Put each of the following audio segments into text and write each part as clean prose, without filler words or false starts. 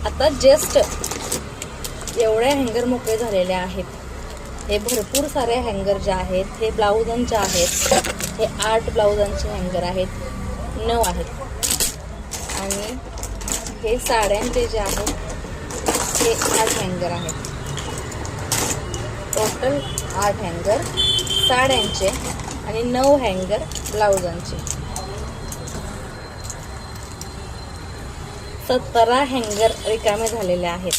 आता जस्ट एवढे हँगर मोकळे झालेले आहेत. हे भरपूर सारे हँगर जे आहेत हे ब्लाउजांचे आहेत. हे 8 ब्लाउजांचे हँगर आहेत, 9 आहेत. आणि हे साड्यांचे जे आहेत हे 8 हँगर आहेत. टोटल 8 हँगर साड्यांचे आणि 9 हँगर ब्लाउजांचे. 17 हँगर रिकामे झालेले आहेत.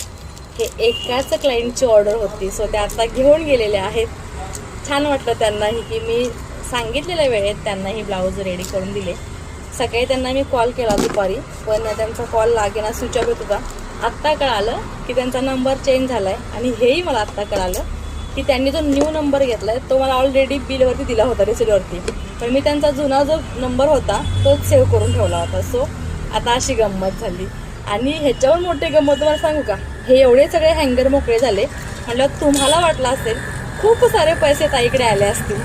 हे एकाच क्लायंटची ऑर्डर होती, सो ते आता घेऊन गेलेले आहेत. छान वाटलं त्यांनाही की मी सांगितलेल्या वेळेत त्यांनाही ब्लाऊज रेडी करून दिले. सकाळी त्यांना मी कॉल केला दुपारी, पण त्यांचा कॉल लागेना, स्विच ऑफ येत होता. आत्ता कळालं की त्यांचा नंबर चेंज झाला आहे. आणि हेही मला आत्ता कळालं की त्यांनी जो न्यू नंबर घेतला आहे तो मला ऑलरेडी बिलवरती दिला होता, रिसिटवरती. पण मी त्यांचा जुना जो नंबर होता तोच सेव्ह करून ठेवला होता. सो आता अशी गंमत झाली. आणि ह्याच्यावर मोठे गंमत तुम्हाला सांगू का, हे एवढे सगळे हँगर मोकळे झाले म्हटलं तुम्हाला वाटलं असेल खूप सारे पैसे ताईकडे आले असतील.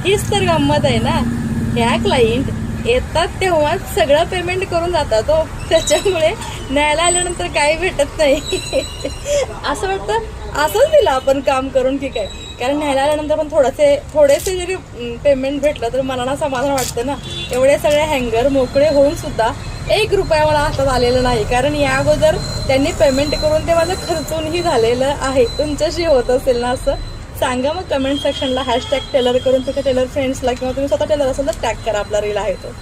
हीच तर गंमत आहे ना. ह्या क्लायंट येतात तेव्हाच सगळं पेमेंट करून जातात तो, त्याच्यामुळे न्यायला आल्यानंतर काही भेटत नाही. असं वाटतं असंच दिलं आपण काम करून ठीक आहे, कारण न्यायला आल्यानंतर पण थोडेसे जरी पेमेंट भेटलं तर मनाला समाधान वाटतं ना. एवढे सगळे हँगर मोकळे होऊन सुद्धा 1 रुपया मला हातात आलेला नाही, कारण या अगोदर त्यांनी पेमेंट करून ते माझं खर्चूनही झालेलं आहे. तुमच्याशी होत असेल ना असं सांगा मग कमेंट सेक्शनला. #टेलर करून तुमच्या टेलर फ्रेंड्सला किंवा तुम्ही स्वतः टेलर असेल तर टॅग करा, आपला रील आहे तो.